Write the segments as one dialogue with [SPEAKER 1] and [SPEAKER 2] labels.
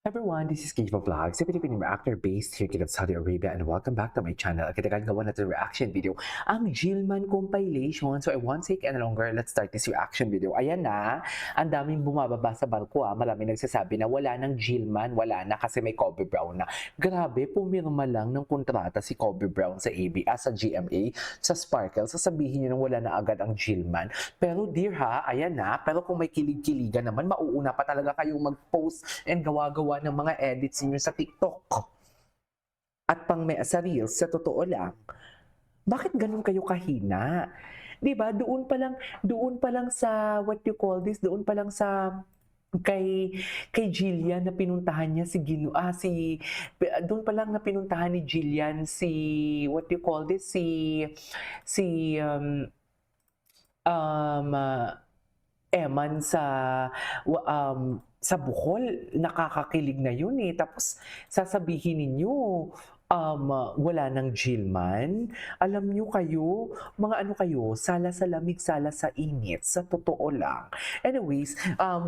[SPEAKER 1] Everyone, this is Kiva Vlogs, a Filipino reactor based here in Saudi Arabia, and welcome back to my channel. Agad-agad gawa natin reaction video, ang Gilman compilation. So I won't take any longer, let's start this reaction video. Ayan na, ang daming bumababa sa barko marami nagsasabi na wala ng Gilman, wala na kasi may Kobe Brown na. Grabe, pumirma lang ng kontrata si Kobe Brown sa ABS, sa GMA, sa Sparkle, sasabihin niyo nang wala na agad ang Gilman. Pero dear ha, ayan na, pero kung may kilig-kiligan naman, mauuna pa talaga kayong mag-post and gawa-gawa ng mga edits niyo sa TikTok at sa Reels. Sa totoo lang, bakit ganun kayo kahina? 'Di ba? Doon pa lang sa what you call this, doon pa lang sa kay Jillian na pinuntahan niya doon pa lang na pinuntahan ni Jillian si what you call this, si um, ah, Eman sa Bohol, nakakakilig na yun eh. Tapos sasabihin ninyo, wala ng Gilman. Alam nyo kayo, mga ano kayo, sala sa lamig, sala sa init, sa totoo lang. Anyways,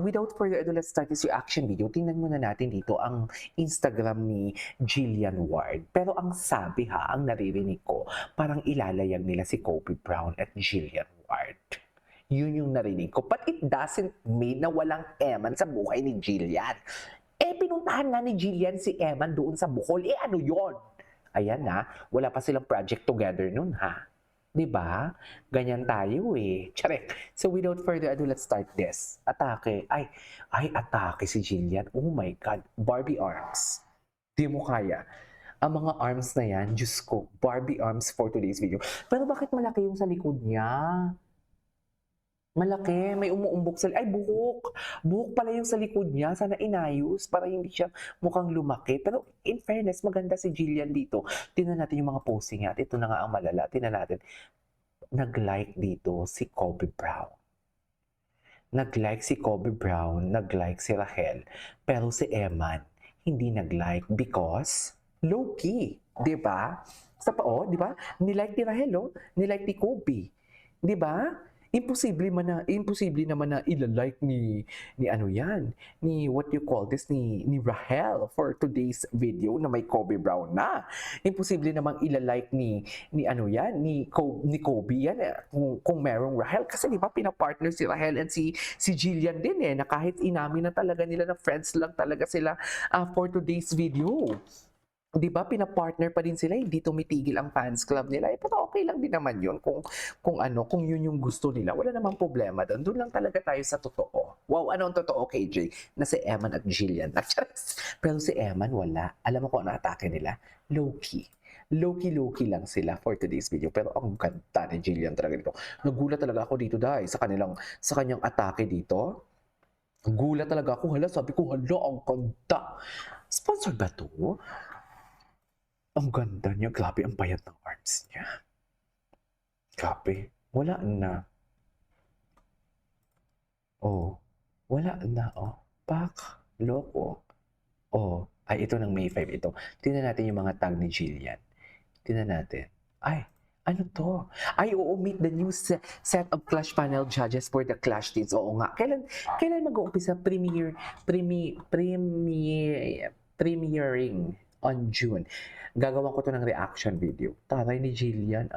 [SPEAKER 1] without further ado, let's start this reaction video. Tingnan muna natin dito ang Instagram ni Jillian Ward. Pero ang sabi ang naririnig ko, parang ilalayag nila si Kobe Brown at Jillian Ward. Yun yung narinig ko. But it doesn't mean na walang Eman sa buhay ni Jillian. Pinuntahan na ni Jillian si Eman doon sa Bohol. Ano yon? Ayan na, wala pa silang project together nun ha. 'Di ba? Ganyan tayo eh. Charek. So without further ado, let's start this. Atake. Atake si Jillian. Oh my God. Barbie arms. Di mo kaya. Ang mga arms na yan, Diyos ko, Barbie arms for today's video. Pero bakit malaki yung sa likod niya? Malaki, may umuumbok buhok. Buhok pala yung sa likod niya. Sana inayos para hindi siya mukhang lumaki. Pero in fairness, maganda si Jillian dito. Tingnan natin yung mga posting niya. At ito na nga ang malala. Tingnan natin. Nag-like dito si Kobe Brown. Nag-like si Kobe Brown. Nag-like si Rahel. Pero si Eman, hindi nag-like because low-key. Diba? Di ba? Nilike ni Rahel, nilike ni Kobe. Diba? Imposible naman na ilalike ni ano yan, ni what you call this, ni Rahel for today's video na may Kobe Brown na. Imposible namang ilalike ni ano yan, ni Kobe yan kung merong Rahel. Kasi di ba pinapartner si Rahel and si Jillian din na kahit inamin na talaga nila na friends lang talaga sila for today's video. 'Di ba pina-partner pa din sila, hindi tumitigil ang fans club nila. Pero okay lang din naman 'yun kung 'yun yung gusto nila. Wala namang problema doon. Doon lang talaga tayo sa totoo. Wow, ano ang totoo, KJ? Na si Eman at Jillian. Pero si Eman wala. Alam mo kung ano atake nila? Low-key. Low-key lang sila for today's video. Pero ang ganda ni Jillian talaga dito. Nagulat talaga ako dito dahil sa kanyang atake dito. Gulat talaga ako. Sabi ko, ang ganda. Sponsored ba 'to? Ang ganda niya, grabe ang payat ng arms niya. Grabe, wala na. Oh, wala na loko. Ito ng May 5 ito. Tingnan natin yung mga tag ni Jillian. Tingnan natin. Ano to? Oo, meet the new set of Clash panel judges for the Clash Teens. Oo nga. Kailan mag-uumpisa premiering on June? Gagawa ko to ng reaction video. Taray ni Jillian,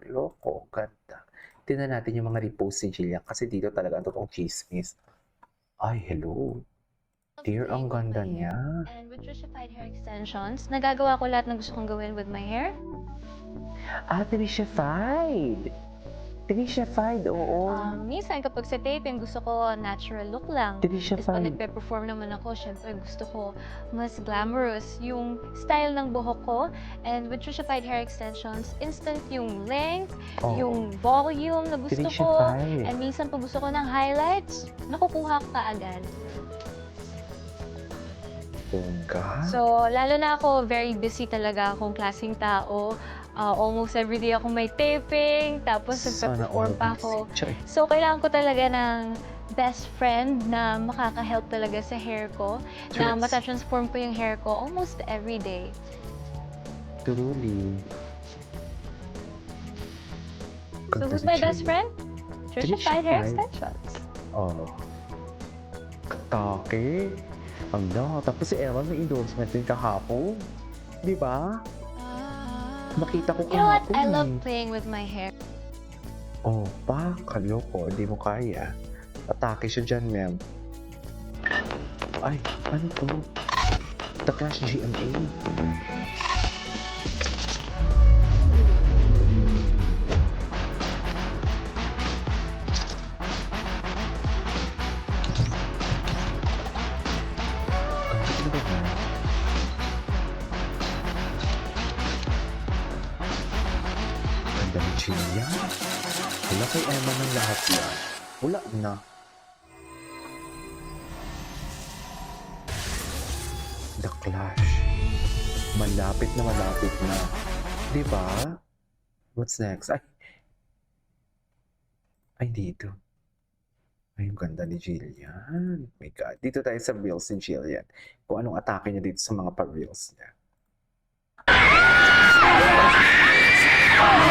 [SPEAKER 1] loko, ganda. Tingnan natin yung mga repost ni Jillian kasi dito talaga ang totoong chismis. Hello. Dear, ang ganda niya.
[SPEAKER 2] And with Trishified hair extensions, nagagawa ko lahat ng gusto kong gawin with my hair.
[SPEAKER 1] Trishified, oo.
[SPEAKER 2] Minsan kapag sa taping, gusto ko natural look lang.
[SPEAKER 1] Trishified.
[SPEAKER 2] Tapos pag nagpe-perform naman ako, syempre gusto ko mas glamorous yung style ng buhok ko. And with Trishified hair extensions, instant yung length, yung volume na gusto ko. And minsan pag gusto ko ng highlights, nakukuha ko kaagad. So, lalo na ako, very busy talaga akong klaseng tao. Almost everyday ako may taping, tapos nagpe-perform pa ako. So, kailangan ko talaga ng best friend na makaka-help talaga sa hair ko, na matatransform ko yung hair ko almost everyday.
[SPEAKER 1] Truly.
[SPEAKER 2] So, who's my best friend? Trishified hair extensions.
[SPEAKER 1] Katake. Ano, tapos si Emma may endorsement din kahapon. Di ba? Nakita ko
[SPEAKER 2] You know what?
[SPEAKER 1] kahapon
[SPEAKER 2] I love
[SPEAKER 1] eh.
[SPEAKER 2] playing with my hair.
[SPEAKER 1] Oh, pa, kaloko, di mo kaya. Atake siya dyan, ma'am. Ay, ano to? The Clash GMA. Ang ganda ba? Ganda ni Gia. Wala kay Emma ng lahat yan. Wala na. The Clash. Malapit na malapit na. Di ba? What's next? Ay, dito. Ay, ang ganda ni Jillian. Oh my God. Dito tayo sa reels ni Jillian. Kung anong atake niya dito sa mga pa-reels niya.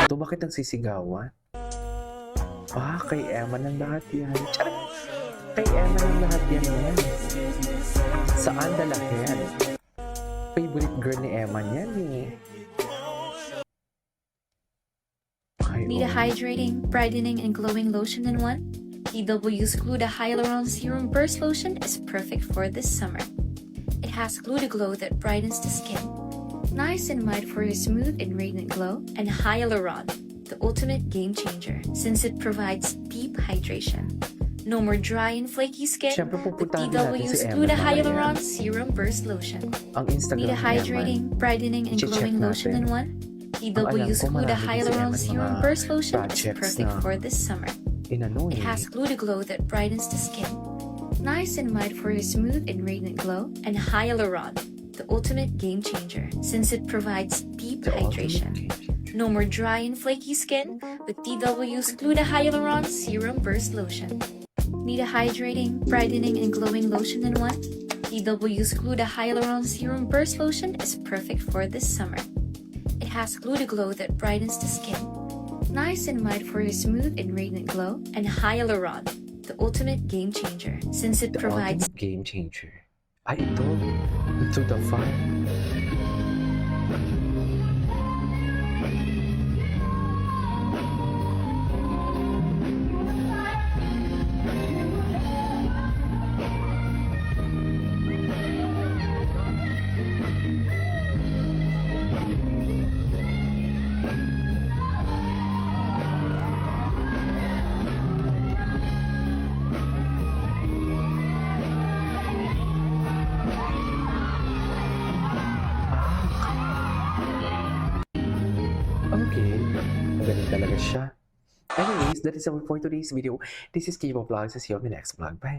[SPEAKER 1] Ito, bakit nagsisigawan? Kay Emma ng lahat yan. Charing! Kay Emma ng lahat yan. Saan dalahin? Favorite girl ni Emma niyan eh.
[SPEAKER 3] Need a hydrating, brightening, and glowing lotion in one? DW's Gluta Hyaluron Serum Burst Lotion is perfect for this summer. It has Glutaglow that brightens the skin, nice and mild for your smooth and radiant glow, and Hyaluron, the ultimate game changer, since it provides deep hydration. No more dry and flaky skin
[SPEAKER 1] Siyempre,
[SPEAKER 3] with
[SPEAKER 1] pupuntahan din natin
[SPEAKER 3] DW's
[SPEAKER 1] si Emma
[SPEAKER 3] Gluta
[SPEAKER 1] mamaya.
[SPEAKER 3] Hyaluron Serum Burst Lotion.
[SPEAKER 1] Ang Instagram
[SPEAKER 3] Need a
[SPEAKER 1] ni
[SPEAKER 3] hydrating,
[SPEAKER 1] Emma.
[SPEAKER 3] brightening, and
[SPEAKER 1] I-check
[SPEAKER 3] glowing lotion
[SPEAKER 1] natin.
[SPEAKER 3] in one?
[SPEAKER 1] Ang
[SPEAKER 3] DW's
[SPEAKER 1] alam ko,
[SPEAKER 3] Gluta
[SPEAKER 1] marami din si
[SPEAKER 3] Hyaluron
[SPEAKER 1] Emma ng
[SPEAKER 3] Serum
[SPEAKER 1] mga
[SPEAKER 3] Burst Lotion is
[SPEAKER 1] projects
[SPEAKER 3] perfect
[SPEAKER 1] na
[SPEAKER 3] for this summer.
[SPEAKER 1] Inano
[SPEAKER 3] It
[SPEAKER 1] eh.
[SPEAKER 3] has Glutaglow that brightens the skin, nice and mild for your smooth and radiant glow, and Hyaluron, the ultimate game changer, since it provides deep
[SPEAKER 1] The
[SPEAKER 3] hydration.
[SPEAKER 1] ultimate game.
[SPEAKER 3] No more dry and flaky skin with DW's Gluta Hyaluron Serum Burst Lotion. Need a hydrating, brightening, and glowing lotion in one? DW's Gluta Hyaluron Serum Burst Lotion is perfect for this summer. It has Glutaglow that brightens the skin, nice and mild for your smooth and radiant glow, and Hyaluron, the ultimate game changer, since it
[SPEAKER 1] The
[SPEAKER 3] provides
[SPEAKER 1] ultimate game changer. Ay, ito. To the fun. Okay. Magaling talaga siya. Anyways, that is all for today's video. This is K-pop Vlogs. See you on the next vlog. Bye!